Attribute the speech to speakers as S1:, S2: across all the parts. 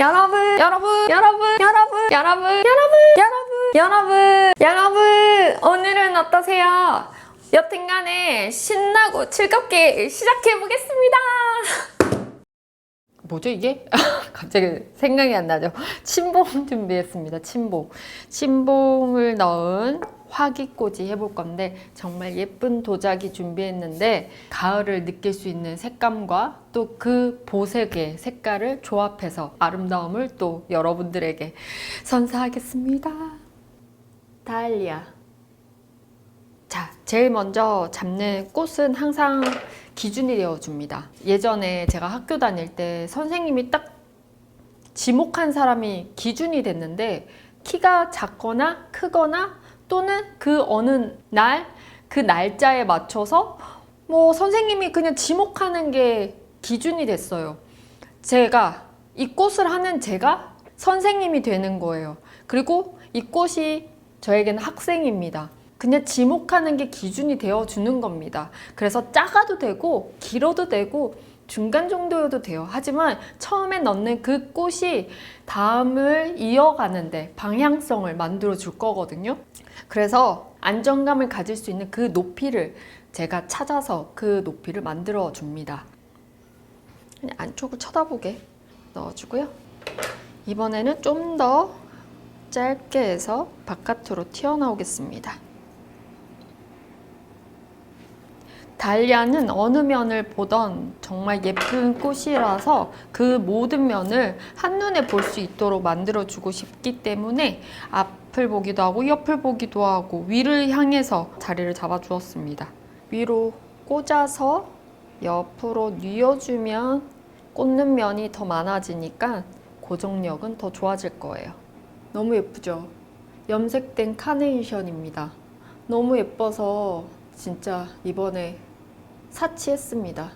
S1: 여러분, 여러분, 여러분, 여러분, 여러분, 여러분, 여러분, 여러분, 오늘은 어떠세요? 여튼간에 신나고 즐겁게 시작해보겠습니다. 뭐죠 이게? 갑자기 생각이 안 나죠? 침봉 준비했습니다. 침봉을 넣은 화기꽂이 해볼 건데 정말 예쁜 도자기 준비했는데 가을을 느낄 수 있는 색감과 또 그 보색의 색깔을 조합해서 아름다움을 또 여러분들에게 선사하겠습니다. 다알리아. 자, 제일 먼저 잡는 꽃은 항상 기준이 되어줍니다. 예전에 제가 학교 다닐 때 선생님이 딱 지목한 사람이 기준이 됐는데 키가 작거나 크거나 또는 그 어느 날, 그 날짜에 맞춰서 뭐 선생님이 그냥 지목하는 게 기준이 됐어요. 제가 이 꽃을 하는 제가 선생님이 되는 거예요. 그리고 이 꽃이 저에게는 학생입니다. 그냥 지목하는 게 기준이 되어주는 겁니다. 그래서 작아도 되고 길어도 되고 중간 정도여도 돼요. 하지만 처음에 넣는 그 꽃이 다음을 이어가는데 방향성을 만들어 줄 거거든요. 그래서 안정감을 가질 수 있는 그 높이를 제가 찾아서 그 높이를 만들어 줍니다. 그냥 안쪽을 쳐다보게 넣어주고요. 이번에는 좀 더 짧게 해서 바깥으로 튀어나오겠습니다. 달리아는 어느 면을 보던 정말 예쁜 꽃이라서 그 모든 면을 한눈에 볼 수 있도록 만들어주고 싶기 때문에 앞을 보기도 하고 옆을 보기도 하고 위를 향해서 자리를 잡아주었습니다. 위로 꽂아서 옆으로 뉘어주면 꽂는 면이 더 많아지니까 고정력은 더 좋아질 거예요. 너무 예쁘죠? 염색된 카네이션입니다. 너무 예뻐서 진짜 이번에 사치했습니다.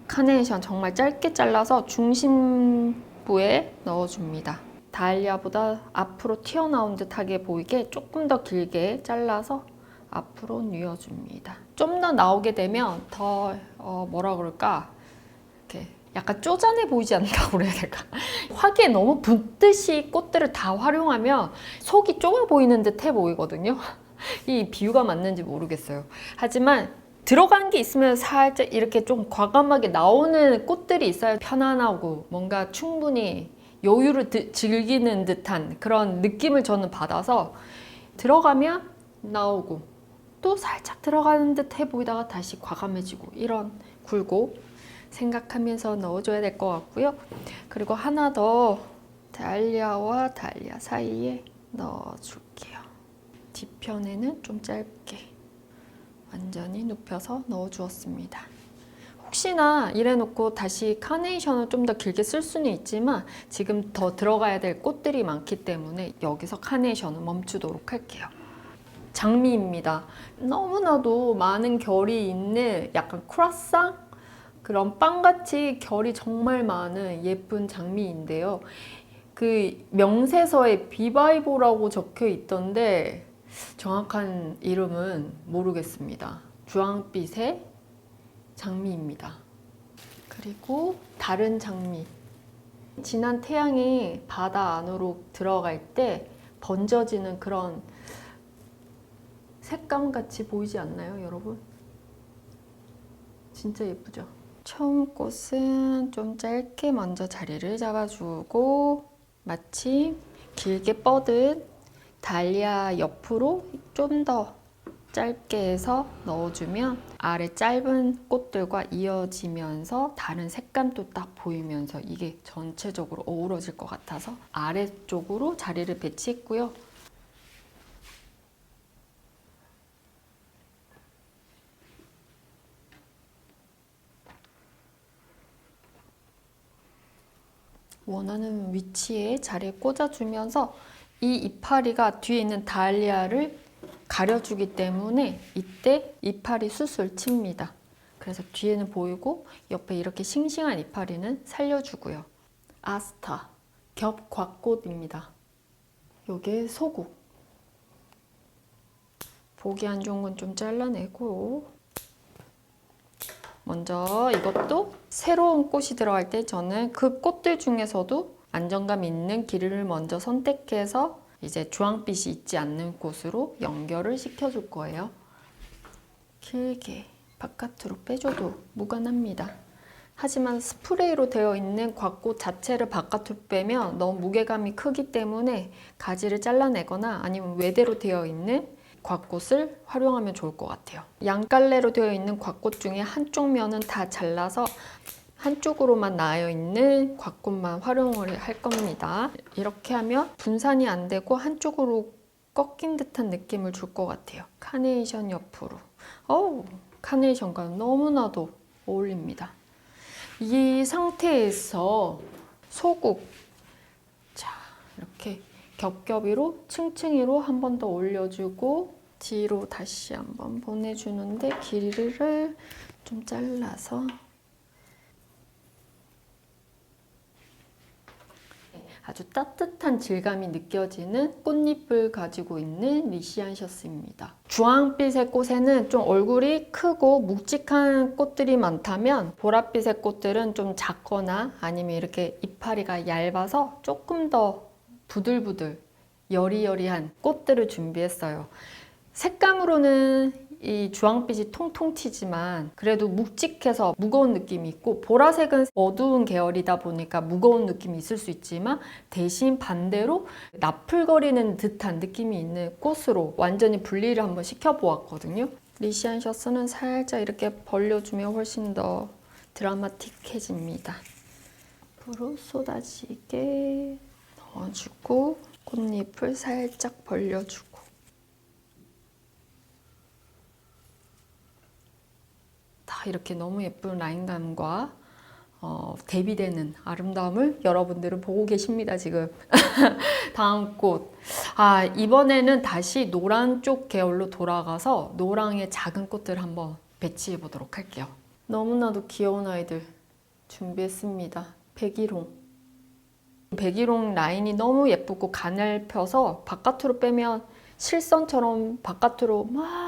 S1: 카네이션 정말 짧게 잘라서 중심부에 넣어줍니다. 다알리아보다 앞으로 튀어나온 듯하게 보이게 조금 더 길게 잘라서 앞으로 뉘어줍니다. 좀 더 나오게 되면 더 뭐라 그럴까, 이렇게 약간 쪼잔해 보이지 않다고 그래야 될까? 화기에 너무 붓듯이 꽃들을 다 활용하면 속이 좁아 보이는 듯해 보이거든요. 이 비유가 맞는지 모르겠어요. 하지만 들어간 게 있으면 살짝 이렇게 좀 과감하게 나오는 꽃들이 있어야 편안하고 뭔가 충분히 여유를 즐기는 듯한 그런 느낌을 저는 받아서 들어가면 나오고 또 살짝 들어가는 듯 해 보이다가 다시 과감해지고 이런 굴곡 생각하면서 넣어줘야 될 것 같고요. 그리고 하나 더 다알리아와 다알리아 사이에 넣어줄게요. 뒤편에는 좀 짧게 완전히 눕혀서 넣어주었습니다. 혹시나 이래놓고 다시 카네이션을 좀 더 길게 쓸 수는 있지만 지금 더 들어가야 될 꽃들이 많기 때문에 여기서 카네이션은 멈추도록 할게요. 장미입니다. 너무나도 많은 결이 있는 약간 크루아상? 그런 빵같이 결이 정말 많은 예쁜 장미인데요. 그 명세서에 비바이보라고 적혀 있던데 정확한 이름은 모르겠습니다. 주황빛의 장미입니다. 그리고 다른 장미. 진한 태양이 바다 안으로 들어갈 때 번져지는 그런 색감 같이 보이지 않나요, 여러분? 진짜 예쁘죠? 처음 꽃은 좀 짧게 먼저 자리를 잡아주고 마침 길게 뻗은 다알리아 옆으로 좀 더 짧게 해서 넣어주면 아래 짧은 꽃들과 이어지면서 다른 색감도 딱 보이면서 이게 전체적으로 어우러질 것 같아서 아래쪽으로 자리를 배치했고요. 원하는 위치에 자리에 꽂아주면서 이 이파리가 뒤에 있는 다알리아를 가려주기 때문에 이때 이파리 숯을 칩니다. 그래서 뒤에는 보이고 옆에 이렇게 싱싱한 이파리는 살려주고요. 아스타, 겹곽꽃입니다. 요게 소국. 보기 안 좋은 건 좀 잘라내고 먼저 이것도 새로운 꽃이 들어갈 때 저는 그 꽃들 중에서도 안정감 있는 길을 먼저 선택해서 이제 주황빛이 있지 않는 곳으로 연결을 시켜줄 거예요. 길게 바깥으로 빼줘도 무관합니다. 하지만 스프레이로 되어 있는 곽꽃 자체를 바깥으로 빼면 너무 무게감이 크기 때문에 가지를 잘라내거나 아니면 외대로 되어 있는 곽꽃을 활용하면 좋을 것 같아요. 양갈래로 되어 있는 곽꽃 중에 한쪽 면은 다 잘라서 한쪽으로만 나여 있는 곽꽃만 활용을 할 겁니다. 이렇게 하면 분산이 안 되고 한쪽으로 꺾인 듯한 느낌을 줄 것 같아요. 카네이션 옆으로. 어우, 카네이션과 너무나도 어울립니다. 이 상태에서 소국, 자, 이렇게 겹겹이로 층층이로 한 번 더 올려주고 뒤로 다시 한번 보내주는데 길이를 좀 잘라서 아주 따뜻한 질감이 느껴지는 꽃잎을 가지고 있는 리시안 셔츠입니다. 주황빛의 꽃에는 좀 얼굴이 크고 묵직한 꽃들이 많다면 보랏빛의 꽃들은 좀 작거나 아니면 이렇게 이파리가 얇아서 조금 더 부들부들 여리여리한 꽃들을 준비했어요. 색감으로는 이 주황빛이 통통 튀지만 그래도 묵직해서 무거운 느낌이 있고, 보라색은 어두운 계열이다 보니까 무거운 느낌이 있을 수 있지만 대신 반대로 나풀거리는 듯한 느낌이 있는 꽃으로 완전히 분리를 한번 시켜보았거든요. 리시안 셔츠는 살짝 이렇게 벌려주면 훨씬 더 드라마틱해집니다. 앞으로 쏟아지게 넣어주고 꽃잎을 살짝 벌려주고 이렇게 너무 예쁜 라인감과 대비되는 아름다움을 여러분들은 보고 계십니다, 지금. 다음 꽃. 이번에는 다시 노란 쪽 계열로 돌아가서 노랑의 작은 꽃들 한번 배치해 보도록 할게요. 너무나도 귀여운 아이들 준비했습니다. 백일홍. 백일홍 라인이 너무 예쁘고 가늘펴서 바깥으로 빼면 실선처럼 바깥으로 막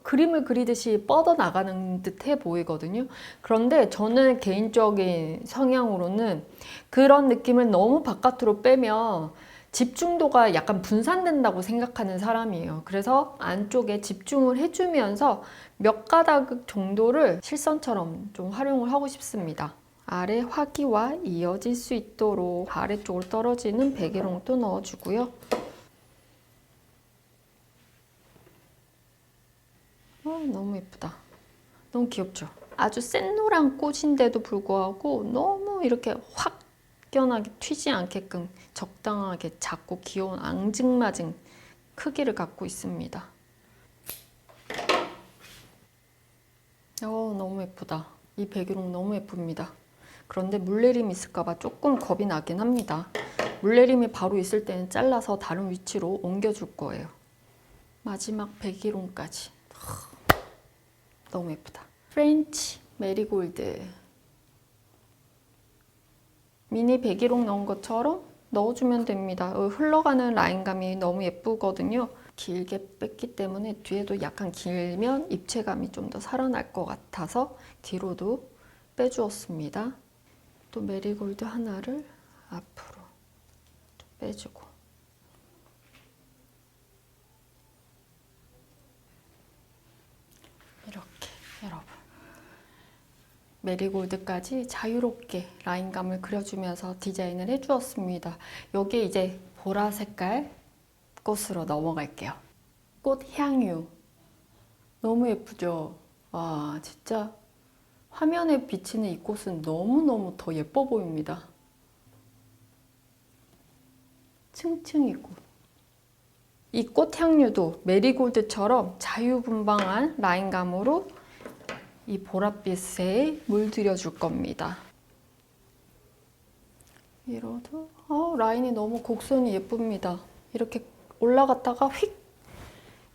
S1: 그림을 그리듯이 뻗어나가는 듯해 보이거든요. 그런데 저는 개인적인 성향으로는 그런 느낌을 너무 바깥으로 빼면 집중도가 약간 분산된다고 생각하는 사람이에요. 그래서 안쪽에 집중을 해주면서 몇 가닥 정도를 실선처럼 좀 활용을 하고 싶습니다. 아래 화기와 이어질 수 있도록 아래쪽으로 떨어지는 백일홍도 넣어주고요. 너무 예쁘다. 너무 귀엽죠? 아주 센 노란 꽃인데도 불구하고 너무 이렇게 확연하게 튀지 않게끔 적당하게 작고 귀여운 앙증맞은 크기를 갖고 있습니다. 너무 예쁘다. 이 백일홍 너무 예쁩니다. 그런데 물내림 있을까봐 조금 겁이 나긴 합니다. 물내림이 바로 있을 때는 잘라서 다른 위치로 옮겨줄 거예요. 마지막 백일홍까지. 너무 예쁘다. 프렌치 메리골드. 미니 백일홍 넣은 것처럼 넣어주면 됩니다. 흘러가는 라인감이 너무 예쁘거든요. 길게 뺐기 때문에 뒤에도 약간 길면 입체감이 좀 더 살아날 것 같아서 뒤로도 빼주었습니다. 또 메리골드 하나를 앞으로 빼주고, 이렇게 여러분 메리골드까지 자유롭게 라인감을 그려주면서 디자인을 해주었습니다. 여기에 이제 보라 색깔 꽃으로 넘어갈게요. 꽃 향유 너무 예쁘죠? 와, 진짜 화면에 비치는 이 꽃은 너무너무 더 예뻐 보입니다. 층층이 꽃. 이 꽃 향유도 메리골드처럼 자유분방한 라인감으로 이 보랏빛에 물들여 줄 겁니다. 이러도 라인이 너무 곡선이 예쁩니다. 이렇게 올라갔다가 휙,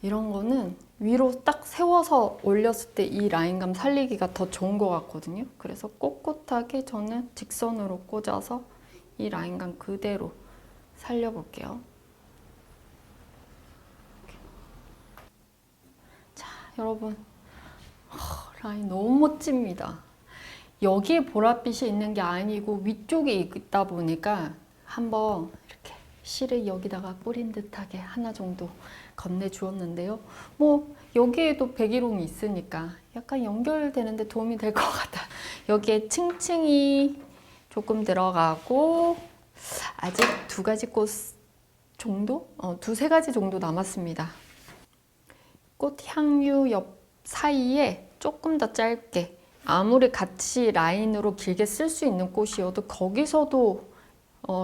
S1: 이런 거는 위로 딱 세워서 올렸을 때 이 라인감 살리기가 더 좋은 것 같거든요. 그래서 꼿꼿하게 저는 직선으로 꽂아서 이 라인감 그대로 살려볼게요. 자, 여러분, 라인 너무 멋집니다. 여기에 보랏빛이 있는 게 아니고 위쪽에 있다 보니까 한번 이렇게 실을 여기다가 뿌린 듯하게 하나 정도 건네주었는데요. 뭐 여기에도 백일홍이 있으니까 약간 연결되는데 도움이 될 것 같아. 여기에 층층이 조금 들어가고 아직 2가지 꽃 정도? 2-3가지 정도 남았습니다. 꽃 향유 옆 사이에 조금 더 짧게, 아무리 같이 라인으로 길게 쓸 수 있는 꽃이어도 거기서도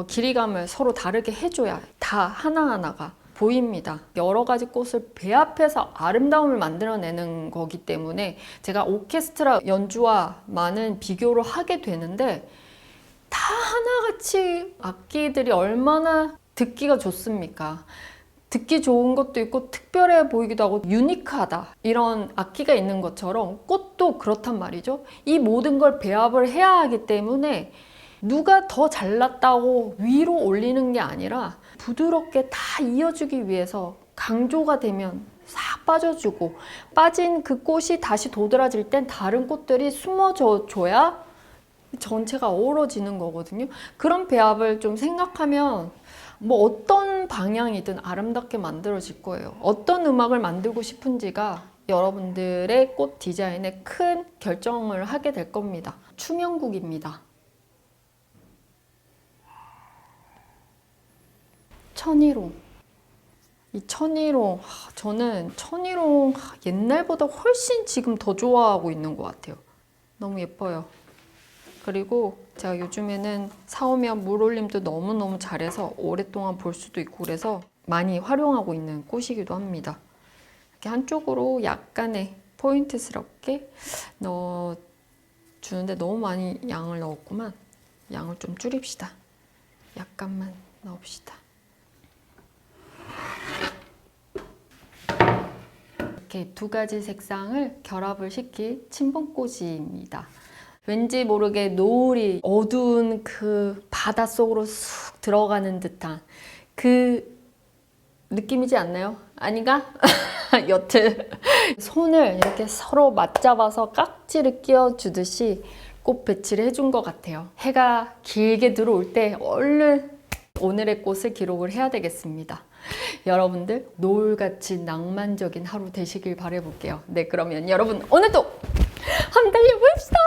S1: 길이감을 서로 다르게 해줘야 다 하나하나가 보입니다. 여러 가지 꽃을 배합해서 아름다움을 만들어내는 거기 때문에 제가 오케스트라 연주와 많은 비교를 하게 되는데, 다 하나같이 악기들이 얼마나 듣기가 좋습니까? 듣기 좋은 것도 있고 특별해 보이기도 하고 유니크하다, 이런 악기가 있는 것처럼 꽃도 그렇단 말이죠. 이 모든 걸 배합을 해야 하기 때문에 누가 더 잘났다고 위로 올리는 게 아니라 부드럽게 다 이어주기 위해서 강조가 되면 싹 빠져주고, 빠진 그 꽃이 다시 도드라질 땐 다른 꽃들이 숨어줘 줘야 전체가 어우러지는 거거든요. 그런 배합을 좀 생각하면 뭐 어떤 방향이든 아름답게 만들어질 거예요. 어떤 음악을 만들고 싶은지가 여러분들의 꽃 디자인에 큰 결정을 하게 될 겁니다. 추명국입니다. 천일홍. 이 천일홍, 저는 천일홍 옛날보다 훨씬 지금 더 좋아하고 있는 것 같아요. 너무 예뻐요. 그리고 제가 요즘에는 사오면 물올림도 너무너무 잘해서 오랫동안 볼 수도 있고 그래서 많이 활용하고 있는 꽃이기도 합니다. 이렇게 한쪽으로 약간의 포인트스럽게 넣어주는데 너무 많이 양을 넣었구만. 양을 좀 줄입시다. 약간만 넣읍시다. 이렇게 2가지 색상을 결합을 시킨 침봉꽃입니다. 왠지 모르게 노을이 어두운 그 바닷속으로 쑥 들어가는 듯한 그 느낌이지 않나요? 아닌가? 여튼 손을 이렇게 서로 맞잡아서 깍지를 끼워주듯이 꽃 배치를 해준 것 같아요. 해가 길게 들어올 때 얼른 오늘의 꽃을 기록을 해야 되겠습니다. 여러분들 노을같이 낭만적인 하루 되시길 바라볼게요. 네, 그러면 여러분 오늘도 한번 달려봅시다.